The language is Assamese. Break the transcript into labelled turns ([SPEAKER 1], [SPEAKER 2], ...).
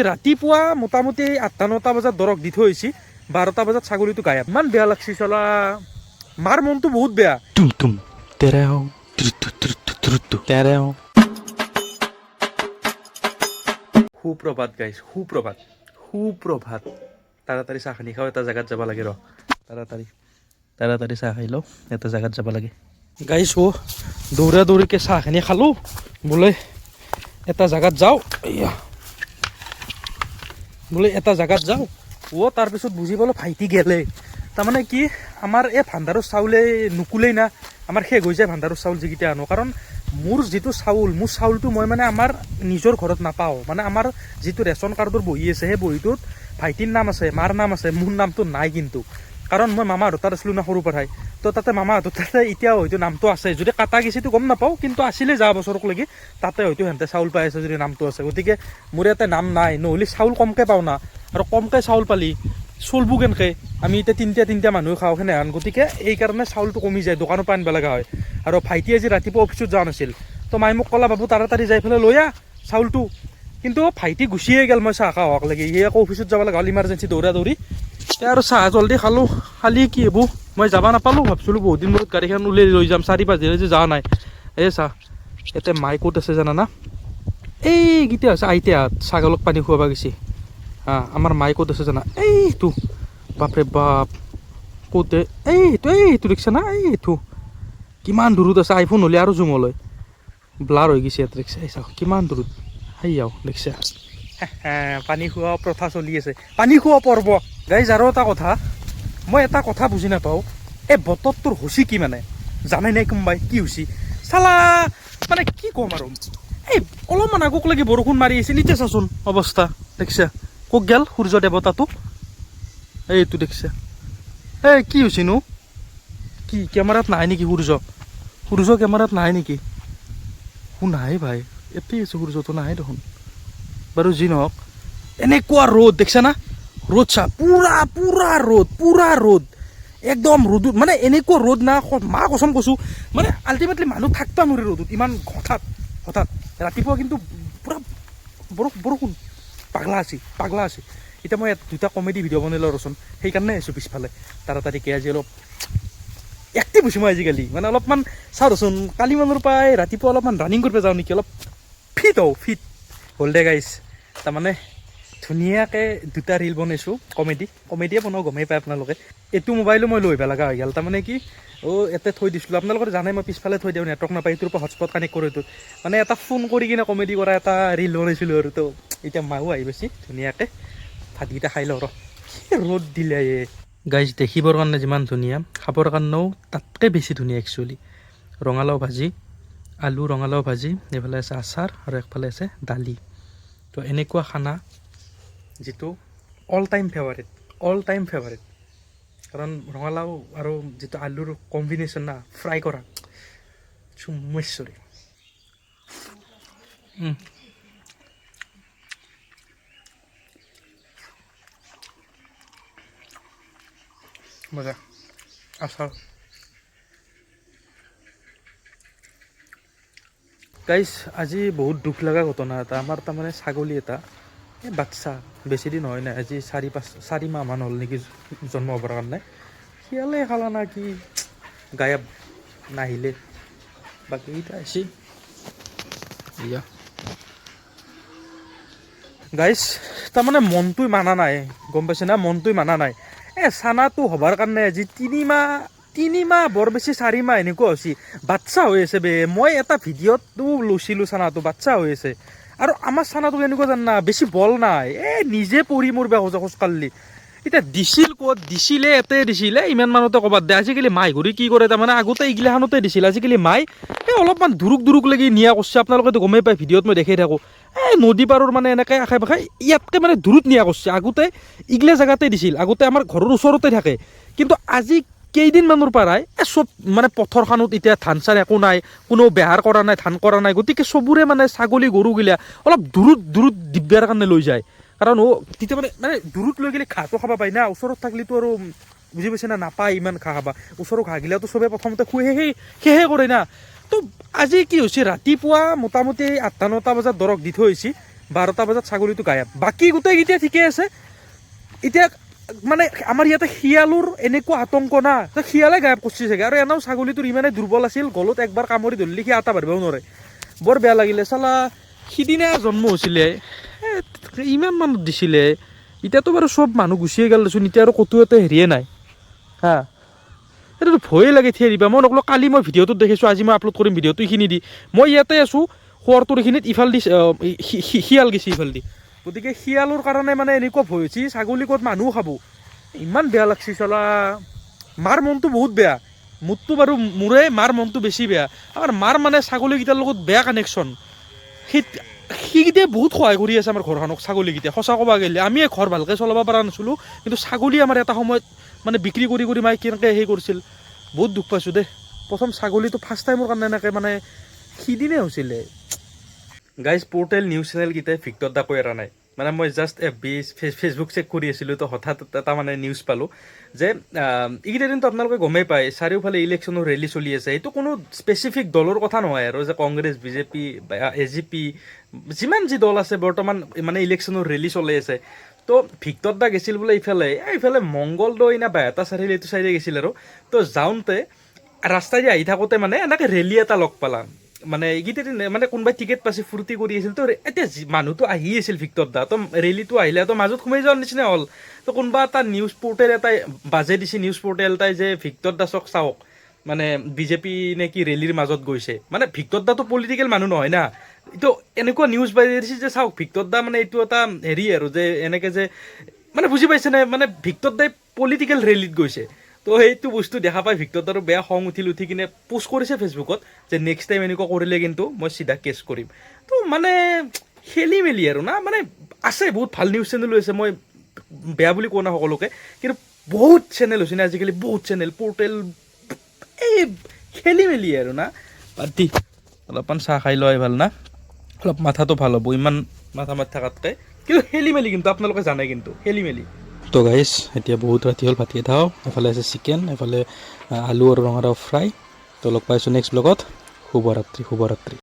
[SPEAKER 1] ৰাতিপুৱা মোটামুটি 8-9টা বজাত দৰক দি থৈ আহিছি 12টা বজাত ছাগলীটো গায়ব ইমান বেয়া লাগছি চলা মাৰ মনটো বহুত বেয়া
[SPEAKER 2] তুম তুম তেৰাও তেৰাও
[SPEAKER 1] সুপ্ৰভাত গাইছ সুপ্ৰভাত তাড়াতাড়ি চাহ খানি খাওঁ এটা জেগাত যাব লাগে ৰ তাড়াতাড়ি চাহ খাই লওঁ এটা জেগাত যাব লাগে গাইছ দৌৰাকে চাহখিনি খালোঁ বোলে এটা জেগাত যাওঁ তাৰপিছত বুজি পালোঁ ভাইটি গেলে তাৰমানে কি আমাৰ এই ভাণ্ডাৰৰ চাউলে নুকুলেই না আমাৰ শেষ হৈ যায় ভাণ্ডাৰৰ চাউল যিকেইটা আনো কাৰণ মোৰ যিটো মোৰ চাউলটো মই মানে আমাৰ নিজৰ ঘৰত নাপাওঁ মানে আমাৰ যিটো ৰেচন কাৰ্ডৰ বহি আছে সেই বহিটোত ভাইটিৰ নাম আছে মাৰ নাম আছে মোৰ নামটো নাই কিন্তু কাৰণ মই মামাহঁতৰ তাত আছিলোঁ না সৰু পৰাই তো তাতে মামাহঁতৰ তাতে এতিয়াও হয়তো নামটো আছে যদি কাটা গৈছেতো গম নাপাওঁ কিন্তু আছিলে যোৱা বছৰলৈকে তাতে হয়তো সিহঁতে চাউল পাই আছে যদি নামটো আছে গতিকে মোৰ ইয়াতে নাম নাই নহ'লে চাউল কমকৈ পাওঁ না আৰু কমকৈ চাউল পালি চলবো কেনেকৈ আমি এতিয়া তিনিটা মানুহ খাওঁ সেনেহান গতিকে এইকাৰণে চাউলটো কমি যায় দোকানৰ পৰা আনিব লগা হয় আৰু ভাইটি আজি ৰাতিপুৱা অফিচত যোৱা নাছিল তো মায়ে মোক ক'লা বাবু তাড়াতাড়ি যাই পেলাই লৈ আহ চাউলটো কিন্তু ভাইটি গুচিয়ে গ'ল মই চাহ খাওঁ হোৱাক লাগি সি আকৌ অফিচত যাব লগা হ'ল ইমাৰ্জেঞ্চি দৌৰি আৰু চাহ জলদি খালোঁ খালি কি হ'ব মই যাব নাপালোঁ ভাবছিলোঁ বহুত দিন মূৰত গাড়ীখন উলিয়াই লৈ যাম 4-5 দিন যে যোৱা নাই এই চাহ এতিয়া মাই ক'ত আছে জানানা এইকেইটা আছে আইতাহঁত ছাগলক পানী খুৱাব গৈছে আমাৰ মাই ক'ত আছে জানা এইটো বাপৰে বাপ ক'তে এইটো দেখিছা না এইটো কিমান দূৰত আছে আইফোন হ'লে আৰু জুম হ'লে ব্লাৰ হৈ গৈছে ইয়াত দেখিছা এই চাওক কিমান দূৰত সেয়াও দেখিছা পানী খোৱা প্ৰথা চলি আছে পানী খোৱা পৰ্ব গাইজ আৰু এটা কথা মই এটা কথা বুজি নাপাওঁ এই বতৰটোৰ হৈছি কি মানে জানে নাই কোনোবাই কি হৈছি চালা মানে কি ক'ম আৰু এই অলপমান আগক লাগি বৰষুণ মাৰি আছিল এতিয়া চাচোন অৱস্থা দেখিছা ক'ত গ'ল সূৰ্য দেৱতাটো এইটো দেখিছা কি হৈছেনো কি কেমেৰাত নাহে নেকি সূৰ্য কেমেৰাত নাহে নেকি নাহে ভাই এতেই আছে সূৰ্যটো নাহে দেখোন বাৰু যি নহওক এনেকুৱা ৰ'দ দেখিছা না ৰ'দ চা পুৰা ৰ'দ একদম ৰ'দত মানে এনেকুৱা ৰ'দ না মা কচম কৈছোঁ মানে আল্টিমেটলি মানুহ থাকিব নোৱাৰে ৰ'দত ইমান হঠাৎ ৰাতিপুৱা কিন্তু পুৰা বৰষুণ পাগলা আছে এতিয়া মই 2টা কমেডি ভিডিঅ' বনাই লওঁ ৰচোন সেইকাৰণে আহিছোঁ পিছফালে তাড়াতাড়িকৈ আজি অলপ এক্টিভ হৈছোঁ মই আজিকালি মানে অলপমান চাওঁ ৰচোন কালি মানৰ পৰাই ৰাতিপুৱা অলপমান ৰানিং কৰিব যাওঁ নেকি অলপ ফিট হ'ল দে গাইছ তাৰমানে ধুনীয়াকৈ 2টা ৰিল বনাইছোঁ কমেডিয়ে বনাওঁ গমেই পায় আপোনালোকে এইটো মোবাইলো মই লৈ আহিব লগা হৈ গ'ল তাৰমানে কি ইয়াতে থৈ দিছিলোঁ আপোনালোকে জানে মই পিছফালে থৈ দিওঁ নেটৱৰ্ক নাপায় এইটোৰ পৰা হটস্পট কানেক্ট কৰোঁ এইটো মানে এটা ফোন কৰি কিনে কমেডি কৰা এটা ৰিল বনাইছিলোঁ আৰু তো এতিয়া মাও আহি পাইছে ধুনীয়াকৈ ভাতকেইটা খাই লওঁ ৰ'দ দিলে গাইজ দেখিবৰ কাৰণে যিমান ধুনীয়া খাবৰ কাৰণেও তাতকৈ বেছি ধুনীয়া একচুৱেলি ৰঙালাও ভাজি আলু ৰঙালাও ভাজি এইফালে আছে আচাৰ আৰু একফালে আছে দালি তো এনেকুৱা খানা যিটো অল টাইম ফেভাৰেট কাৰণ ৰঙালাও আৰু যিটো আলুৰ কম্বিনেশ্যন না ফ্ৰাই কৰা চুম্মেশ্বৰী মজা আচাৰ গাইজ আজি বহুত দুখ লগা ঘটনা এটা আমাৰ তাৰমানে ছাগলী এটা এই বাচ্চা বেছি দিন হয় নাই আজি 4 মাহমান হ'ল নেকি জন্ম হ'বৰ কাৰণে শিয়ালে খালা না কি গায়ব নাহিলে বাকীকেইটা আহিছে গাইজ তাৰমানে মনটোৱে মানা নাই গম পাইছে না মনটোৱে মানা নাই চানাটো হ'বৰ কাৰণে আজি 3 মাহ বৰ বেছি 4 মাহ এনেকুৱা হৈছে বাচ্চা হৈ আছে মই এটা ভিডিঅ'টো লৈছিলোঁ চানাটো বাচ্চা হৈ আছে আৰু আমাৰ চানাটো এনেকুৱা জানা বেছি বল নাই নিজে পৰি মোৰ বেয়া খোজ কাঢ়লি এতিয়া দিছিলে ইমান মানতে ক'ৰবাত দে আজিকালি মাই ঘূৰি কি কৰে তাৰমানে আগতে এইগিলাখনতে দিছিল আজিকালি মাই অলপমান দূৰক লাগি নিয়া কৰিছে আপোনালোকেতো গমেই পায় ভিডিঅ'ত মই দেখাই থাকোঁ নদী পাৰৰ মানে এনেকৈ আশে পাশে ইয়াতকৈ মানে দূৰত নিয়া কৰিছে আগতে ইগলা জেগাতে দিছিল আগতে আমাৰ ঘৰৰ ওচৰতে থাকে কিন্তু আজি কেইদিনমানৰ পৰাই চব মানে পথৰখনত এতিয়া ধান চান একো নাই কোনো বেহাৰ কৰা নাই ধান কৰা নাই গতিকে চবৰে মানে ছাগলী গৰুগিলা অলপ দূৰত দিব্যাৰ কাৰণে লৈ যায় কাৰণ তেতিয়া মানে দূৰত লৈ গ'লে ঘাঁহটো খাব পায় না ওচৰত থাকিলেতো আৰু বুজি পাইছে না নাপায় ইমান ঘাঁহ খাবা ওচৰৰ ঘাঁহগিলাটো চবে প্ৰথমতে সেহে কৰে না তো আজি কি হৈছে ৰাতিপুৱা মোটামুটি 8-9টা বজাত দৰক দি থৈ আহিছে 12টা বজাত ছাগলীটো গায়ব। বাকী গোটেইকেইটা ঠিকে আছে। এতিয়া মানে আমাৰ ইয়াতে শিয়ালৰ এনেকুৱা আতংক না, শিয়ালে গায়ব কৰিছে চাগে। আৰু এনেও ছাগলীটোৰ ইমানেই দুৰ্বল আছিল, গলত একবাৰ কামুৰি ধৰিলে সি আটা বাঢ়িবও নোৱাৰে। বৰ বেয়া লাগিলে চালা, সিদিনা জন্ম হৈছিলে, ইমান মানুহ দিছিলে। এতিয়াতো বাৰু চব মানুহ গুচিয়ে গ'ল দেচোন, এতিয়া আৰু ক'তো এটা হেৰিয়ে নাই হা। এইটোতো ভয়ে লাগে থিয়ে দিবা। মই নকলো কালি মই ভিডিঅ'টোত দেখিছোঁ, আজি মই আপলোড কৰিম ভিডিঅ'টো এইখিনি দি। মই ইয়াতে আছোঁ শোৱাৰটোৰ এইখিনিত, ইফাল দি শিয়াল গেছি ইফাল দি। গতিকে শিয়ালৰ কাৰণে মানে এনেকুৱা ভয় হৈছে, ছাগলী ক'ত মানুহ খাব। ইমান বেয়া লাগছে চালা। মাৰ মনটো বহুত বেয়া, মোৰতো বাৰু মোৰে মাৰ মনটো বেছি বেয়া। আমাৰ মাৰ মানে ছাগলীকেইটাৰ লগত বেয়া কানেকশ্যন। সেইকেইটাই বহুত সহায় কৰি আছে আমাৰ ঘৰখনক, ছাগলীকেইটাই। সঁচা ক'ব গ'লে আমিয়ে ঘৰ ভালকৈ চলাব পৰা নাছিলোঁ, কিন্তু ছাগলী আমাৰ এটা সময়ত মানে বিক্ৰী কৰি কৰি মায়ে কেনেকৈ সেই কৰিছিল। বহুত দুখ পাইছোঁ দেই। প্ৰথম ছাগলীটো ফাৰ্ষ্ট টাইমৰ কাৰণে এনেকৈ মানে সিদিনে হৈছিলে। গাইজ পৰ্টেল নিউজ চেনেলকেইটাই ভিক্টৰ দা কৈ এৰা নাই। মানে মই জাষ্ট ফেচবুক চেক কৰি আছিলোঁ, তো হঠাৎ এটা মানে নিউজ পালোঁ যে এইকেইটা দিনটো আপোনালোকে গমেই পায়, চাৰিওফালে ইলেকশ্যনৰ ৰেলী চলি আছে। এইটো কোনো স্পেচিফিক দলৰ কথা নহয় আৰু, যে কংগ্ৰেছ, বিজেপি, AGP, যিমান যি দল আছে বৰ্তমান মানে ইলেকশ্যনৰ ৰেলী চলি আছে। তো ভিক্টৰ দা গেছিল বোলে এইফালে মংগলদৈ না বাইহাটা চাৰিআলি, এইটো চাইডে গেছিল আৰু। তো যাওঁতে ৰাস্তাইদি আহি থাকোঁতে মানে এনেকৈ ৰেলী এটা লগ পালাম। মানে এইকেইটা দিন মানে কোনোবাই টিকেট পাইছে, ফূৰ্তি কৰি আছিল। তো এতিয়া মানুহটো আহি আছিল ভিক্টৰ দা, তো ৰেলীটো আহিলে তো মাজত সোমাই যোৱাৰ নিচিনা হ'ল। তো কোনোবা এটা নিউজ পৰ্টেল এটাই বাজে দিছে, নিউজ পৰ্টেল এটাই যে ভিক্টৰ দা চাওক মানে বিজেপি নে কি ৰেলীৰ মাজত গৈছে। মানে ভিক্টৰ দাটো পলিটিকেল মানুহ নহয় না। এইটো এনেকুৱা নিউজ বাজি দিছে যে চাওক ভিক্টৰ দা মানে এইটো এটা হেৰি আৰু, যে এনেকৈ যে মানে বুজি পাইছেনে, মানে ভিক্টৰ দাই পলিটিকেল ৰেলীত গৈছে। তো সেইটো বস্তু দেখা পাই ভিক্টৰ দাৰো বেয়া খং উঠি কিনে পোষ্ট কৰিছে ফেচবুকত যে নেক্সট টাইম এনেকুৱা কৰিলে কিন্তু মই চিধা কেছ কৰিম। তো মানে খেলি মেলি আৰু না। মানে আছে বহুত ভাল নিউজ চেনেলো আছে, মই বেয়া বুলি কোৱা নাই সকলোকে, কিন্তু বহুত চেনেল হৈছে না আজিকালি, বহুত চেনেল পৰ্টেল এই খেলি মেলি আৰু না। পাতি অলপমান চাহ খাই লোৱাই ভাল না, অলপ মাথাটো ভাল হ'ব, ইমান মাথা মাৰি থকাতকৈ। কিন্তু খেলি মেলি কিন্তু আপোনালোকে জানে, কিন্তু খেলি মেলি। তো গাইজ এতিয়া বহুত ৰাতি হ'ল, ভাতকেইটা খাওঁ। এফালে আছে চিকেন, এফালে আলু আৰু ৰঙালাও ফ্ৰাই। তো লগ পাইছোঁ নেক্সট ব্লগত। শুভৰাত্ৰি।